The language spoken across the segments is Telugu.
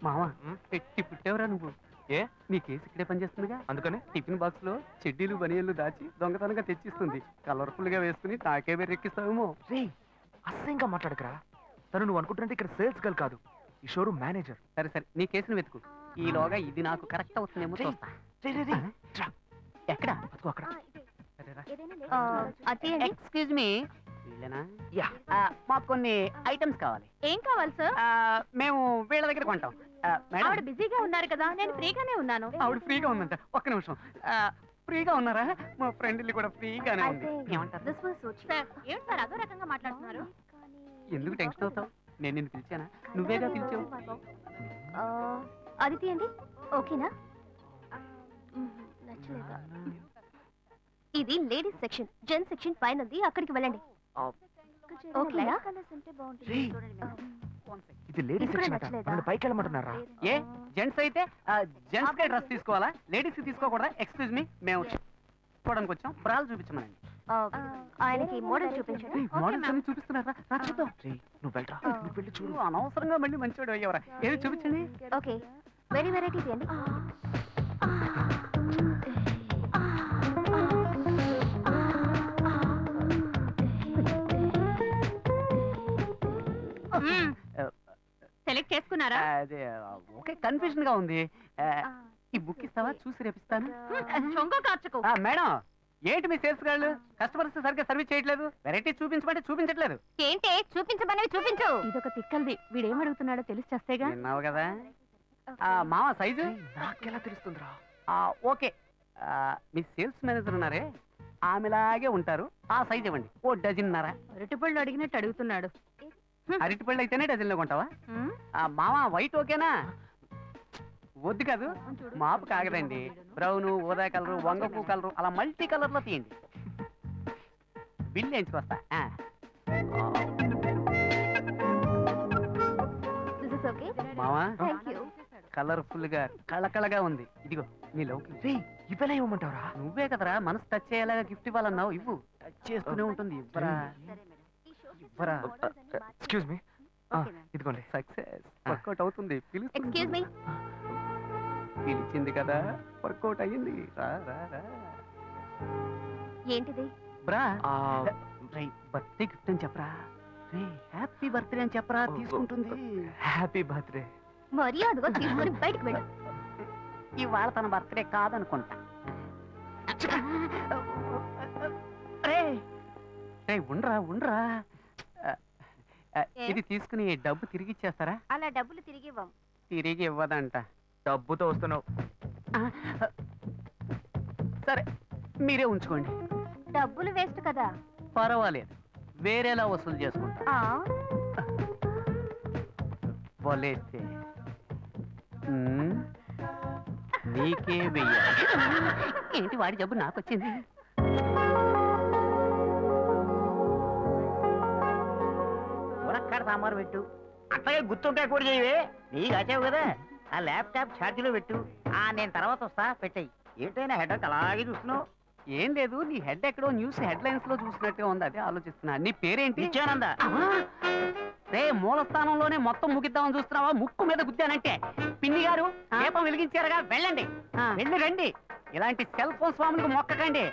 మావా పెట్టి పుట్టేవరా నువ్వు? ఏ నీ కేసు ఇక్కడే పనిచేస్తుందిగా, అందుకని టిఫిన్ బాక్స్ లో చెడ్డీలు బనియన్లు దాచి దొంగతనంగా తెచ్చిస్తుంది. కలర్ఫుల్ గా వేసుకుని నాకే బెర్రెక్కిస్తావేమో. రే అసహ్యంగా మాట్లాడకరా. తను నువ్వు అనుకుంటున్నది ఇక్కడ సేల్స్ గర్ల్ కాదు, ఈ షోరూమ్ మేనేజర్. సరే సరే, నీ కేసును వెతుకు. ఈలోగా ఇది నాకు కరెక్ట్ అవుతుందేమో చూస్తా. ఎక్కడ? అదిగో అక్కడ. ఎక్స్క్యూజ్ మీ, యా మాకు కొన్ని ఐటమ్స్ కావాలి. ఏం కావాలి సార్? మేము వీళ్ళ దగ్గర కొంటాం. మేడం, ఆవిడ బిజీగా ఉన్నారు కదా, నేను ఫ్రీగానే ఉన్నాను. ఆవిడ ఫ్రీగా ఉందంట. ఒక్క నిమిషం. ఫ్రీగా ఉన్నారా? మా ఫ్రెండ్ ఇల్లు కూడా ఫ్రీగానే ఉంది. ఏమంటారు? సార్ ఏం సార్ అదో రకంగా మాట్లాడుతున్నారు? ఎందుకు టెన్షన్ అవుతావు? నేను నిన్ను పిలిచానా? నువ్వేగా పిలిచావు. అది తీయండి. ఓకేనా? నచ్చలేదా? ఇది లేడీస్ సెక్షన్, జెంట్స్ సెక్షన్ పైనది, అక్కడికి వెళ్ళండి. ఓకేనా? ఇది లేడీస్ సెక్షన్ అట. మనల్ని పైకి వెళ్ళమంటున్నారా? ఏ జెంట్స్ అయితే జెంట్స్ కే డ్రెస్ తీసుకోవాలా, లేడీస్ కి తీసుకోకూడదా? ఎక్స్క్యూజ్ మీ, మేము చూడడానికి వచ్చాం. బ్రాలు చూపించమనండి. ఆయనకి మోడల్ చూపించండి. మోడల్స్ అన్ని చూపిస్తున్నారా? చూద్దాం. నువ్వు వెళ్ళరా, నువ్వు వెళ్ళి చూడు. అనవసరంగా మళ్ళీ మంచివాడు అయ్యేవరా. ఏది చూపించండి. ఓకే, వెరీ వెరైటీ తీయండి. సెలెక్ట్ చేసుకున్నారా? అదే ఓకే, కన్ఫ్యూజన్ గా ఉంది. ఈ బుక్ ఇస్తావా? చూసి రేపిస్తాను. చొంగ కార్చుకో. మేడం, ఏంటి మీ సేల్స్ గాళ్ళు కస్టమర్స్ సరిగ్గా సర్వీస్ చేయట్లేదు? వెరైటీ చూపించమంటే చూపించట్లేదు. ఏంటి చూపించమనేవి చూపించు. ఇదొక తిక్కల్ది, వీడేం అడుగుతున్నాడో తెలిసి చేస్తేగా. విన్నావు కదా. మామ సైజు నాకెలా తెలుస్తుందిరా? ఓకే. మీ సేల్స్ మేనేజర్ ఉన్నారే, ఆమెలాగే ఉంటారు. ఆ సైజ్ ఇవ్వండి. ఓ డజన్నర. అరటిపళ్ళు అడిగినట్టు అడుగుతున్నాడు. అరటిపళ్ళు అయితేనే డజన్లో కొంటావా? మామ వైట్ ఓకేనా? వద్దు కాదు, మాపు కాగదండి. బ్రౌను, ఊదా కలరు, వంగపు కలరు, అలా మల్టీ కలర్ లో తీయండి. బిల్ వేయించుకొస్తా. మావా కలర్ఫుల్ గా కళకళగా ఉంది. ఇదిగో నీ లవ్కి. ఇవ్వలే ఇవ్వమంటావరా? నువ్వే కదరా మనసు టచ్ అయ్యేలాగా గిఫ్ట్ ఇవ్వాలన్నావు. ఇవ్వు. టచ్ చేస్తూనే ఉంటుంది. ఇవ్వరా ఇవ్వరా. ఎక్స్క్యూజ్ మీ, ఇదిగోండి. సక్సెస్. వర్కౌట్ అవుతుంది. Excuse me. పిలిచింది కదా, వర్కౌట్ అయ్యింది. రా రా రా. ఏంటిది? బ్రా, బర్త్డే గిఫ్ట్ అని చెప్పరా. రే హ్యాపీ బర్త్డే అని చెప్పరా, తీసుకుంటుంది. Happy birthday. మర్యాదగా తీసుకొని బయటకు వెళ్ళు. ఇవాళ తన బర్త్డే కాదనుకుంటా. రే రే ఉండరా ఉండరా. ఇది తీసుకుని డబ్బు తిరిగి ఇచ్చేస్తారా? అలా డబ్బులు తిరిగి ఇవ్వం. తిరిగి ఇవ్వదంట. డబ్బుతో వస్తున్నావు. సరే మీరే ఉంచుకోండి. డబ్బులు వేస్ట్ కదా. పర్వాలేదు, వేరేలా వసూలు చేసుకుంటా. వలేస్తే నీకే వెయ్యాలి. ఏంటి వాడి జబ్బు నాకు వచ్చింది? మునక్కాడ సాంబారు పెట్టు. అట్లాగే గుర్తుంటాయి కూడా చేయవే. నీకు వచ్చావు కదా, ఆ ల్యాప్టాప్ ఛార్జీలో పెట్టు. నేను తర్వాత వస్తా, పెట్టాయి. ఏంటైనా హెడ్ అలాగే చూస్తున్నావు? ఏం లేదు, నీ హెడ్ ఎక్కడో న్యూస్ హెడ్ లైన్స్ లో చూసినట్టుగా ఉంది. అదే ఆలోచిస్తున్నా. నీ పేరేంటి? నిత్యానంద. రే మూల స్థానంలోనే మొత్తం ముగిద్దామని చూస్తున్నావా? ముక్కు మీద గుద్దానంటే. పిన్ని గారు దీపం వెలిగించారుగా, వెళ్ళండి. వెళ్ళి రండి. ఇలాంటి సెల్ ఫోన్ స్వాములకు మొక్కకండి.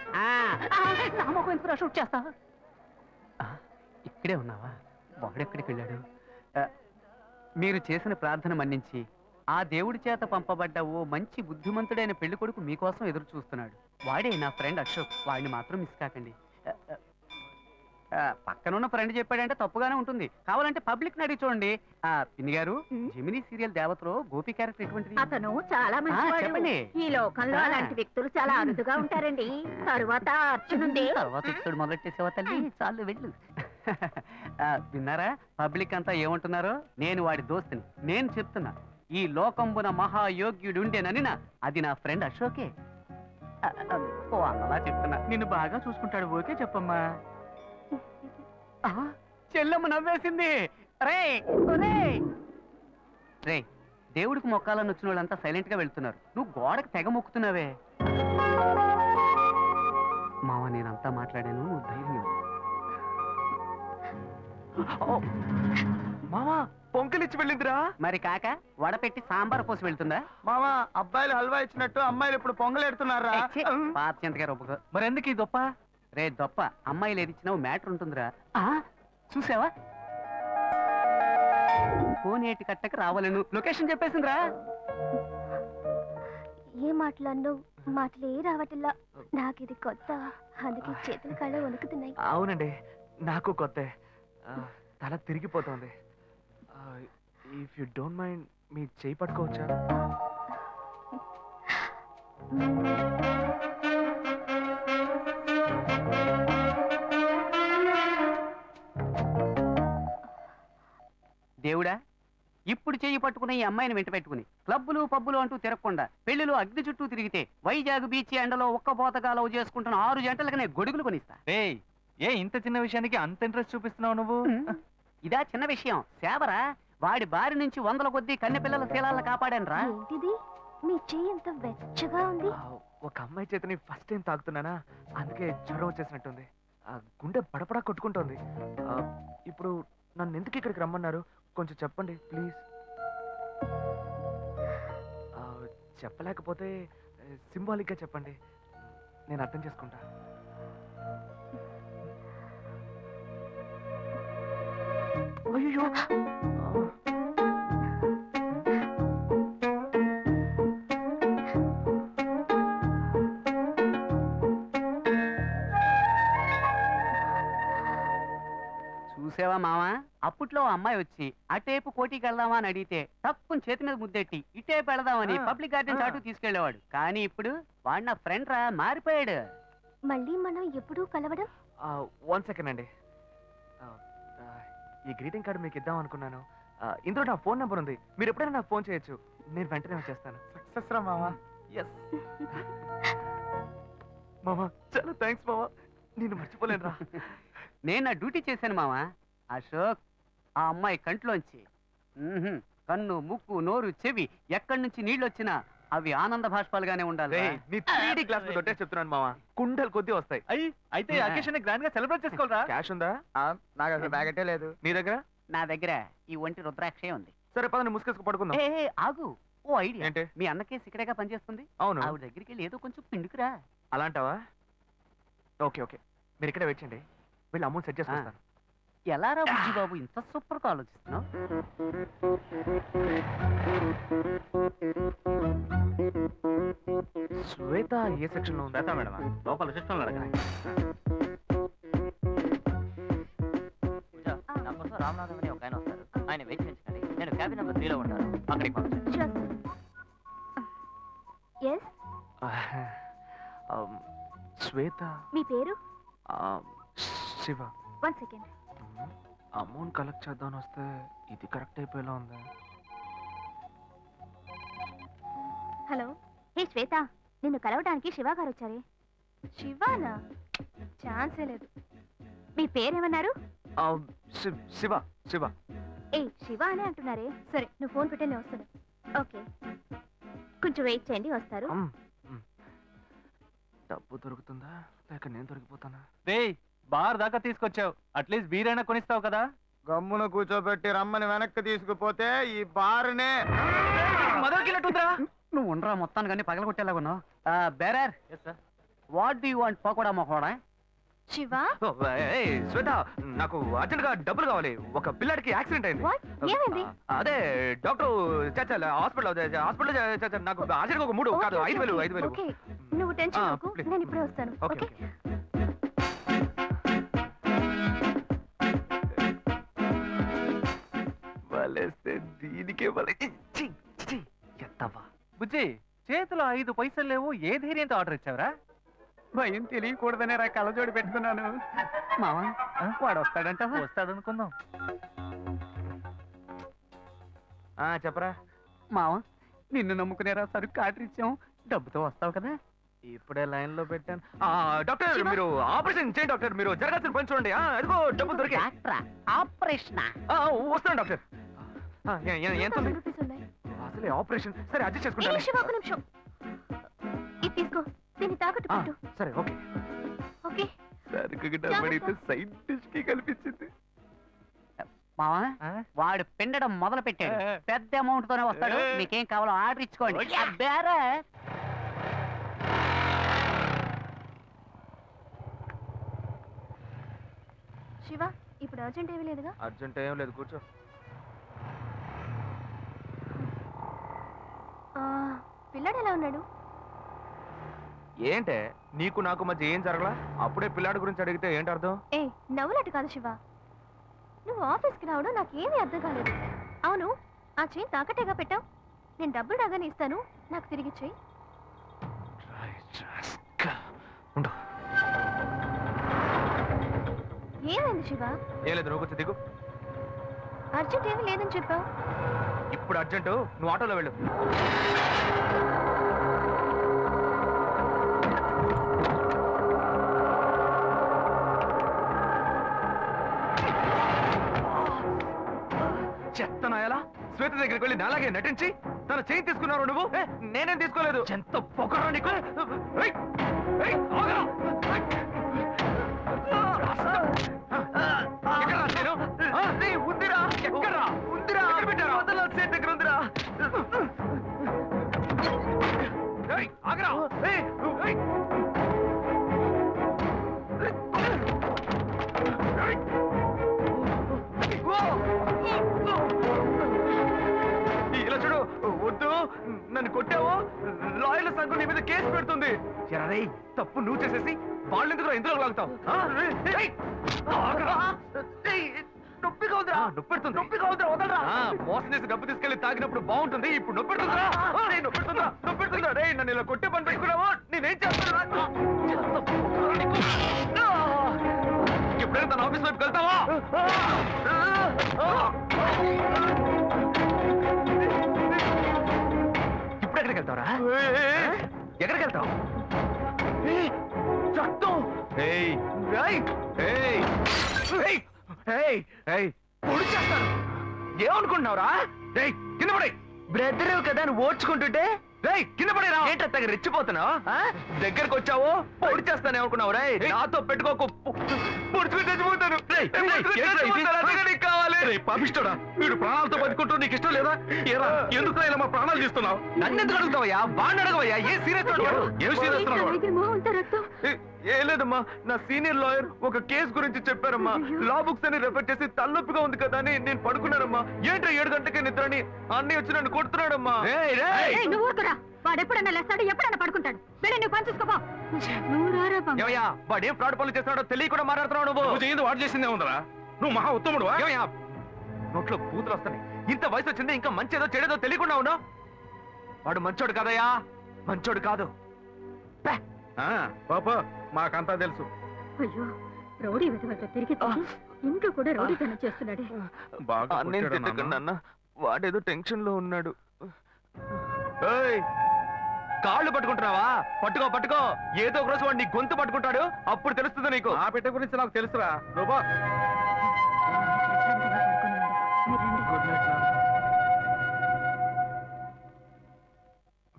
షూట్ చేస్తా. ఇక్కడే ఉన్నావా? వాడెక్కడికి వెళ్ళాడు? మీరు చేసిన ప్రార్థన మన్నించి ఆ దేవుడి చేత పంపబడ్డ ఓ మంచి బుద్ధిమంతుడైన పెళ్లి కొడుకు మీకోసం ఎదురు చూస్తున్నాడు. వాడే నా ఫ్రెండ్ అశోక్. వాడిని మాత్రం మిస్ కాకండి. పక్కనున్న ఫ్రెండ్ చెప్పాడంటే తప్పుగానే ఉంటుంది. కావాలంటే పబ్లిక్ అడిగి చూడండి. పిన్ని గారు, జెమినీ సీరియల్ దేవతలో గోపి క్యారెక్టర్ ఎటువంటిది? అతను చాలా మంచివాడు. ఈ లోకంలో అలాంటి వ్యక్తులు చాలా అరుదుగా ఉంటారండి. తరువాత అర్చనుంది. తర్వాత ఇక్కడ మొదలెట్టేసేవా తల్లి? చాలు వెళ్ళు. విన్నారా పబ్లిక్ అంతా ఏమంటున్నారో? నేను వాడి దోస్తుని. నేను చెప్తున్నా, ఈ లోకంబున మహాయోగ్యుడుండేనని అది నా ఫ్రెండ్ అశోకే. అలా చెప్తున్నా. నిన్ను బాగా చూసుకుంటాడు. ఓకే చెప్పమ్మా. చెల్లెమ్మ నవ్వేసింది. రే రే, దేవుడికి మొక్కాలని వచ్చిన వాళ్ళంతా సైలెంట్ గా వెళ్తున్నారు. నువ్వు గోడకు తెగ మొక్కుతున్నావే. మావ, నేనంతా మాట్లాడాను, నువ్వు ధైర్యం. మామా, పొంకలిచ్చి వెళ్ళిందిరా. మరి కాక వడపెట్టి సాంబార్ పోసి వెళ్తుందా? మామా అబ్బాయిలు హల్వా ఇచ్చినట్టు అమ్మాయిలు ఇప్పుడు పొంగలెడుతున్నారా? పాత చింతగా రొప్పుకో. మరి ఎందుకు ఈ దొప్ప? రే దొప్ప, అమ్మాయిలు ఏది ఇచ్చినావు మ్యాటర్ ఉంటుందిరా. చూసావా, కోనేటి కట్టకు రావాలను లొకేషన్ చెప్పేసిందిరా. ఏ మాటలన్నో మాటలే రావట్లా. నాకు ఇది కొత్త, అందుకే చేతుల కళ్ళ వణుకుతున్నాయి. అవునండి, నాకు కొత్త. తల తిరిగిపోతుంది. ఇఫ్ యు డోంట్ మైండ్ మీ చేయి పట్టుకోవచ్చా? దేవుడా, ఇప్పుడు చెయ్యి పట్టుకున్న ఈ అమ్మాయిని వెంట పెట్టుకుని క్లబ్బులు పబ్బులు అంటూ తిరగకుండా పెళ్లిలో అగ్ని చుట్టూ తిరిగితే వైజాగ్ బీచ్ ఎండలో ఒక్క పోతగా లవ్ చేసుకుంటున్న 6 జంటలకనే గొడుగులు కొనిస్తా. ఏ ఇంత చిన్న విషయానికి అంత ఇంట్రెస్ట్ చూపిస్తున్నావు నువ్వు? ఇదా చిన్న విషయం? సేవరా, వాడి బారి నుంచి 100 కొద్దీ కన్నె పిల్లల శీలాలను కాపాడాను రా. ఏంటిది, మీ చెయ్యి ఎంత వెచ్చగా ఉంది. ఒక అమ్మాయి చేతని ఫస్ట్ టైం తాగుతున్నానా, అందుకే జ్వరం వచ్చేసినట్టుంది. గుండె పడపడా కొట్టుకుంటోంది. ఇప్పుడు నన్ను ఎందుకు ఇక్కడికి రమ్మన్నారు? కొంచెం చెప్పండి ప్లీజ్. చెప్పలేకపోతే సింబాలిక్ గా చెప్పండి, నేను అర్థం చేసుకుంటా. అయ్యో, చూసావా మావా, అప్పట్లో ఆ అమ్మాయి వచ్చి అటేపు కోటికి వెళ్దామా అని అడిగితే తక్కువ చేతి మీద ముద్దెట్టి ఇటేపు వెళదామని పబ్లిక్ గార్డెన్ చాటు తీసుకెళ్లేవాడు. కానీ ఇప్పుడు వాడు నా ఫ్రెండ్ రా, మారిపోయాడు. మళ్ళీ మనం ఎప్పుడూ కలవడం? 1 సెకండ్ అండి. ఈ గ్రీటింగ్ కార్డు మీకు ఇద్దాం అనుకున్నాను. ఇందులో నా ఫోన్ నెంబర్ ఉంది, మీరు ఎప్పుడైనా నాకు ఫోన్ చేయొచ్చు, నేను వెంటనే వచ్చేస్తాను. సక్సెస్ రా మామా. ఎస్ మామా, చాలా థ్యాంక్స్ మామా, నేను మర్చిపోలేను రా. నేను నా డ్యూటీ చేశాను మావా. అశోక్, ఆ అమ్మాయి కంట్లోంచి కన్ను, ముక్కు, నోరు, చెవి ఎక్కడి నుంచి నీళ్ళు వచ్చినా అవి ఆనంద భాష్పాలుగానే ఉండాలి. నీ 3D గ్లాస్ మీద కొట్టే చెప్తున్నాను మామా, కుండలు కొద్ది వస్తాయి. అయితే అకేషన్ గ్రాండ్ గా సెలబ్రేట్ చేసుకోవాలరా. క్యాష్ ఉందా? నాకు అసలు బ్యాగెటే లేదు. నీ దగ్గర? నా దగ్గర ఈ ఒంటి రుద్రాక్షే ఉంది. సరే పదండి, ముసుకేసుకు పడుకుందాం. ఆగు, ఓ ఐడియా. ఏంటి? మీ అన్నకేసి ఇక్కడేగా పనిచేస్తుంది. అవును. ఆవిడ దగ్గరికి వెళ్ళి ఏదో కొంచెం పిండుకురా. అలాంటావా? ఓకే ఓకే, మీరు ఇక్కడే వెయిట్ చేయండి, వీళ్ళు అమౌంట్ సెట్ చేసుకుంటాను. ఎలా రా బుజ్జి బాబు, ఇంత సూపర్ గా ఆలోచిస్తున్నావు? శ్వేత ఏ సెక్షన్ లో ఉందా మేడం? లోపల సిస్టమ్ రామనాథం అని ఒక ఆయన వస్తారు, ఆయన వెయిట్ చేయించండి. నేను క్యాబిన్ నెంబర్ 3 లో ఉంటాను, అక్కడికి పంపించండి. ఎస్, శ్వేత. మీ పేరు? శివ. 1 సెకండ్. అమౌంట్ కలెక్ట్ చేద్దామని వస్తే ఇది కరెక్ట్ అయిపోయేలా ఉంది. హలో, హే శ్వేత, నిన్ను కలవడానికి శివ గారు వచ్చారే. శివానా? ఛాన్సే లేదు. మీ పేరేమన్నారు? శివ. శివ. ఏ శివ అనే అంటున్నారే. సరే, నువ్వు ఫోన్ పెట్టే నేను వస్తాను. ఓకే, కొంచెం వెయిట్ చేయండి, వస్తారు. డబ్బు దొరుకుతుందా లేక నేను దొరికిపోతానా? బార్ దాకా తీసుకొచ్చావు, అట్లీస్ట్ బీరైనా కొనిస్తావు కదా. గమ్మున కూర్చోబెట్టి రమ్మని వెనక్కి తీసుకుపోతే ఈ బారునే నువ్వు ఉండరా, మొత్తాన్ని కానీ పగలగొట్టేలాగా ఉన్నావు. Bearer, what do you want? Pakoda మొకోడా? శివ, శ్వేత, నాకు అర్జెంట్ గా డబ్బులు కావాలి. ఒక పిల్లడికి యాక్సిడెంట్ అయింది. ఏమైంది? అదే డాక్టర్ హాస్పిటల్ నాకు అర్జెంట్ గా ఒక 3 కాదు 5,000. ఓకే, నువ్వు టెన్షన్ అవ్వకు, నేను ఇప్పుడే వస్తాను. ఓకే. ఓకే, వలేస్తే దీనికే ఎత్తవా. బుజ్జి, చేతిలో 5 పైసలు లేవు, ఏ ధైర్యంతో ఆర్డర్ ఇచ్చావరా? భయం తెలియకూడదనే రా కళ్ళజోడి పెట్టుకున్నాను. మావా, వాడు వస్తాడంట. వస్తాడనుకుందాం. చెప్పరా మావా, నిన్ను నమ్ముకునేరా సరుకు ఆర్డర్ ఇచ్చాం, డబ్బుతో వస్తావు కదా? ఇప్పుడే లైన్ లో పెట్టాను. డాక్టర్, మీరు ఆపరేషన్ చేయండి డాక్టర్, మీరు జరగాల్సిన పని చూడండి. అదిగో డబ్బులు దొరికి. ఆపరేషన్ వస్తాను డాక్టర్. ఎంత ఉంది? 100 రూపీస్ ఉన్నాయి. అసలే ఆపరేషన్. సరే అడ్జస్ట్ ఏ చేసుకుంటాను. శివ, ఒక నిమిషం. ఇది తీసుకో, దీన్ని తాకట్టు పెట్టు. సరే ఓకే. ఓకే, సరుకు డబ్బడితే సైడ్ డిష్ కి కల్పించింది. మావా ఆ? వాడు పిండడం మొదలు పెట్టాడు పెద్ద అమౌంట్ తోనే వస్తాడు మీకేం కావాలో ఆర్డర్ ఇచ్చుకోండి అబ్బారా. శివ ఇప్పుడు అర్జెంట్ ఏమీ లేదుగా? అర్జెంట్ ఏం లేదు, కూర్చో. ఆ, పిల్లాడు ఎలా ఉన్నాడు? ఏంటే నీకు నాకు మధ్య ఏం జరగలా? అప్పుడే పిల్లాడి గురించి అడిగితే ఏంటి అర్థం? ఏ నవ్వులట్టు కాదు శివ, నువ్వు ఆఫీస్కి రావడం నాకేమీ అర్థం కాలేదు. అవును, ఆ చైన్ తాకట్టేగా పెట్టావు. నేను డబ్బులు రాగానే ఇస్తాను, నాకు తిరిగి చెయ్యి. ఏమైంది శివ? ఏం లేదు, నువ్వు కొంచెం దిగు. అర్జెంట్ ఏమీ లేదని చెప్పావు. ఇప్పుడు అర్జెంటు, నువ్వు ఆటోలో వెళ్ళు. చెత్తనాయలా శ్వేత దగ్గరికి వెళ్ళి నాలాగే నటించి తన చేయి తీసుకున్నావు నువ్వు. నేనేం తీసుకోలేదు. ఎంత పొగరా నీకు. ఏయ్, ఏయ్, ఆగరా. ఎక్కడ్రా నేను? ఉందిరా. ఎక్కడ్రా? ఉందిరా. ఎక్కడ పెట్టారా? సేట్ దగ్గర ఉందిరా. ఏయ్, ఆగరా. ఏయ్, ఏయ్. ఇలా చూడు, వద్దు, నన్ను కొట్టావు, లాయర్ల సంఘం నీ మీద కేసు పెడుతుంది. ఎరా తప్పు నువ్వు చేసేసి వాళ్ళు ఎందుకు ఇందులో లాగుతావు? నొప్పిగా ఉందిరా. నొప్పెడుతుంది. నొప్పిగా ఉందిరా, వదలరా. మోసం చేసి డబ్బు తీసుకెళ్లి తాగినప్పుడు బాగుంటుంది, ఇప్పుడు నొప్పెడుతుందా? నొప్పెడుతుందా? నొప్పెడుతుందా? రే నన్ను ఇలా కొట్టే పని పెట్టుకున్నావా? నేనేం చేస్తాను? ఎప్పుడైనా తన ఆఫీస్ వైపు వెళ్తావా? ఇప్పుడు ఎక్కడికి వెళ్తావరా? ఎక్కడికి వెళ్తావు? పొడి చేస్తాను. ఏమనుకుంటున్నావురా? కింద పడే బ్రదర్ కదా అని ఓడ్చుకుంటుంటే కింద పడేరా. ఏంటో రెచ్చిపోతున్నావు? దగ్గరకు వచ్చావు, పొడి చేస్తాను ఏమనుకున్నావు? రే నాతో పెట్టుకోకు, పొడుచుకుని చచ్చిపోతాను. కావాలి పాపిస్తాడా? వీడు ప్రాణాలతో బతుకుంటూ నీకు ఇష్టం లేదా? ఏరా ఎందుకు ఇలా మా ప్రాణాలు తీస్తున్నావు? నన్ను ఎందుకు అడుగుతావయ్యా? బాగా అడగవయ్యా. ఏ సీరియస్ ఏం సీరియస్? ఏం లేదమ్మా, నా సీనియర్ లాయర్ ఒక కేసు గురించి చెప్పారమ్మా. లా బుక్స్ అని రెఫర్ చేసి తలనొప్పిగా ఉంది కదా అని నేను పడుకున్నానమ్మా. ఏంటో 7 గంటకే నిద్రని అన్నీ వచ్చి నన్ను కొడుతున్నాడమ్మా. వాడు ఎప్పుడన్నా లేస్తాడు, ఎప్పుడన్నా పడుకుంటాడు. వెళ్ళి నువ్వు పని చూసుకోపో. వాడు ఏం ఫ్రాడ్ పనులు చేస్తున్నాడో తెలియకుండా మాట్లాడుతున్నావు నువ్వు. వాడు చేసిందే ఉందరా? నువ్వు మహా ఉత్తముడు. నోట్లో కూతురు వస్తాయి. ఇంత వయసు వచ్చింది, ఇంకా మంచిదో చెడేదో తెలియకుండా ఉన్నావు. వాడు మంచోడు కదయ్యా, మంచోడు కాదు. పాప మాకంతా తెలుసు. అయ్యో, రౌడీ వెతవట తిరిగి ఇంట్లో కూడా రౌడీతనం చేస్తున్నాడే. బాగా నేను తిట్టకండి అన్న, వాడేదో టెన్షన్ లో ఉన్నాడు. కాళ్ళు పట్టుకుంటున్నావా? పట్టుకో పట్టుకో, ఏదో ఒక రోజు వాడు నీ గొంతు పట్టుకుంటాడు, అప్పుడు తెలుస్తుంది నీకు. ఆ బిడ్డ గురించి నాకు తెలుసురా. రూపా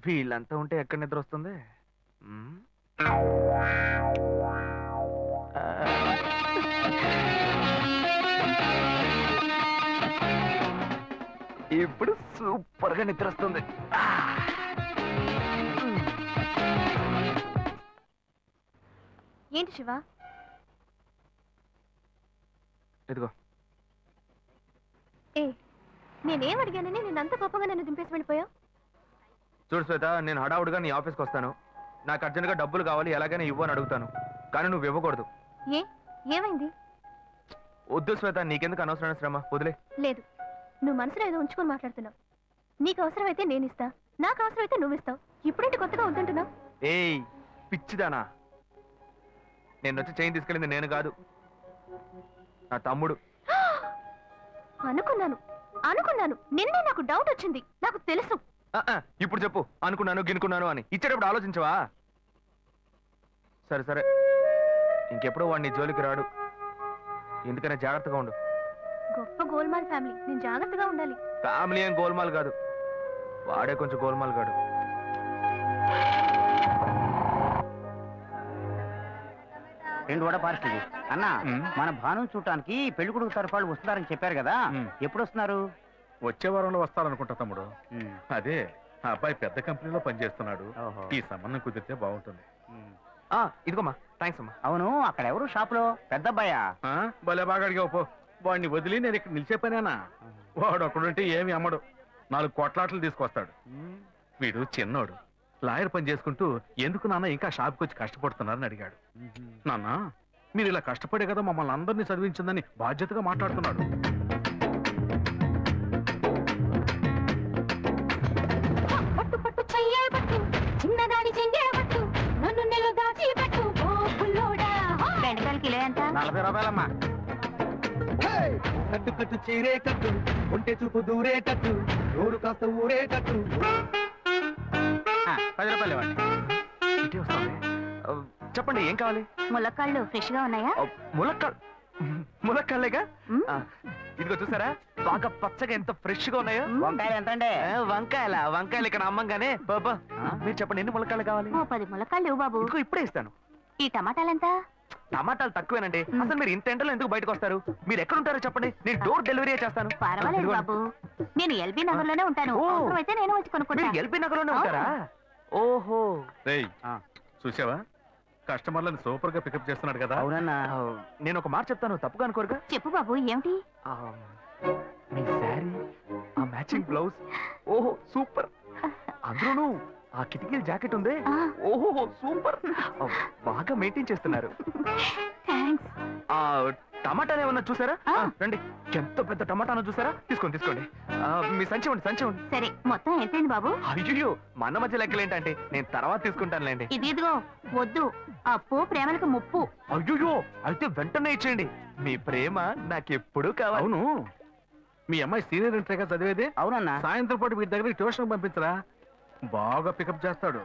వీళ్ళంతా ఉంటే ఎక్కడ నిద్ర వస్తుంది? ఇప్పుడు సూపర్ గా నిద్ర వస్తుంది. ఏంటి శివ? ఇదిగో. ఏ నేనేం అడిగానని నేనంత కోపంగా నన్ను దింపేసి వెళ్ళిపోయావు? చూడు శ్వేత, నేను హడావుడిగా నీ ఆఫీస్కి వస్తాను. నాకు అర్జెంట్గా డబ్బులు కావాలి, ఎలాగైనా ఇవ్వని అడుగుతాను, కానీ నువ్వు ఇవ్వకూడదు. ఏమైంది? వద్దు శ్వేత, నీకెందుకు అనవసరమైన శ్రమ, వదిలే. లేదు, నువ్వు మనసులో ఏదో ఉంచుకొని మాట్లాడుతున్నావు. నీకు అవసరమైతే నేను ఇస్తా, నాకు అవసరమైతే నువ్వు ఇస్తావు. ఇప్పుడేంటి కొత్తగా వద్దంటున్నావు? ఏయ్ పిచ్చిదానా, నేను వచ్చి చైన్ తీసుకెళ్ళింది నేను కాదు, నా తమ్ముడు. అనుకున్నాను నిన్నే నాకు డౌట్ వచ్చింది, నాకు తెలుసు. ఇప్పుడు చెప్పు, అనుకున్నాను గినుకున్నాను అని. ఇచ్చేటప్పుడు ఆలోచించవా? సరే సరే, ఇంకెప్పుడు వాడిని జోలికి రాడు, ఎందుకనే జాగ్రత్తగా ఉండు. గొప్ప గోల్మాల్ ఫ్యామిలీ, నేను జాగ్రత్తగా ఉండాలి. ఫ్యామిలీ ఏం గోల్మాల్ కాదు, వాడే కొంచెం గోల్మాల్ కాడు. 2 వడ పార్సల్ అన్నా మ్. మన భాను చూడటానికి పెళ్లి కొడుకు తరఫు వాళ్ళు వస్తున్నారని చెప్పారు కదా మ్. ఎప్పుడు వస్తున్నారు? వచ్చే వారంలో వస్తారనుకుంటా తమ్ముడు. మ్. అదే ఆ అబ్బాయి పెద్ద కంపెనీలో పనిచేస్తున్నాడు. ఓహో. ఈ సంబంధం కుదిరితే బాగుంటుంది. మ్. ఇదిగోమ్మా థ్యాంక్స్ అమ్మా. అవును అక్కడ ఎవరు షాప్ లో పెద్ద అబ్బాయా? భలే బాగా అడిగావు పో. వాడిని వదిలి నేను ఇక్కడ నిలిచే పనేనా? వాడు అక్కడుంటే ఏమి అమ్మడు, 4 కొట్లాట్లు తీసుకొస్తాడు. వీడు చిన్నోడు, లాయర్ పని చేసుకుంటూ ఎందుకు నాన్న ఇంకా షాప్కి వచ్చి కష్టపడుతున్నారని అడిగాడు. నాన్న మీరు ఇలా కష్టపడే కదా మమ్మల్ని అందరినీ చదివించిందని బాధ్యతగా మాట్లాడుతున్నాడు. పట్టు పట్టు చెయ్యే పట్టు చిన్నదాని చెంగే పట్టు నన్ను నెల దాచి పట్టు ఓ పుల్లోడా బెండకాయలు కిలో ఎంత? 40 రూపాయలమ్మా. కట్టు కట్టు చీరే కట్టు ఒంటె చూపు దూరే కట్టు నోరు కాస్త ఊరే కట్టు 10 రూపాయలు ఇవ్వండి. ఇటే వస్తామే. చెప్పండి ఏం కావాలి? ములక్కాళ్ళు ఫ్రెష్ గా ఉన్నాయా? ములక్కాళ్ళేగా. మ్. ఇదిగో చూసారా బాగా పచ్చగా ఎంత ఫ్రెష్ గా ఉన్నాయో. వంకాయలు ఎంత అండి? వంకాయలు ఇక్కడ అమ్మంగానే బాబా మీరు చెప్పండి ఎన్ని ములక్కాళ్ళు కావాలి? ఓ 10 ములక్కాళ్ళు ఇవ్వు బాబు. ఇదిగో ఇప్పుడే ఇస్తాను. ఈ టమాటాలెంత? టమాటాలు తక్కువేనండి. అసలు మీరు ఇంత ఎండలో ఎందుకు బయటకు వస్తారు? మీరు ఎక్కడ ఉంటారో చెప్పండి, నేను డోర్ డెలివరీ చేస్తాను. పర్వాలేదు ఇదిగోండి. బాబు, నేను ఎల్బీ నగర్ లోనే ఉంటాను. ఓ. అవసరమైతే నేను వచ్చి మీరు కొనుక్కుంటా. ఎల్బీ నగర్ లోనే ఉంటారా? ఓహో రేయ్ ఆ. చూసావా కస్టమర్లను సూపర్ గా పికప్ చేస్తున్నాడు కదా. అవునన్నా. నేను ఒక మాట చెప్తాను, తప్పుగా అనుకోరుగా. చెప్పు బాబు, ఏమిటి? మీ శారీ, ఆ మ్యాచింగ్ బ్లౌజ్, ఓహో సూపర్. అందులోనూ ఆ కిటికీల జాకెట్ ఉంది, ఆ, ఓహో సూపర్. బాగా మెయింటైన్ చేస్తున్నారు. థాంక్స్. ఆ టమాటాలు ఏమన్నా చూసారా? ఆ. రండి, ఎంత పెద్ద టమాటానో చూసారా? తీసుకోండి తీసుకోండి. మీ సంచి ఉండి సంచి ఉండి. సరే, మొత్తం ఎంతైంది బాబు? అయ్యో మన మధ్య లెక్కలేంటంటే నేను తర్వాత తీసుకుంటానులేండి. ఇదిగో వద్దు, అప్పు ప్రేమలకు ముప్పు. అయ్యో అయితే వెంటనే ఇచ్చేయండి. మీ ప్రేమ నాకెప్పుడు కావాలి. అవును మీ అమ్మాయి సీనియర్ ఇంటర్గా చదివేది. అవునన్నా. సాయంత్రం పాటు వీటి దగ్గర ట్యూషన్ పంపించరా, బాగా పికప్ చేస్తాడు.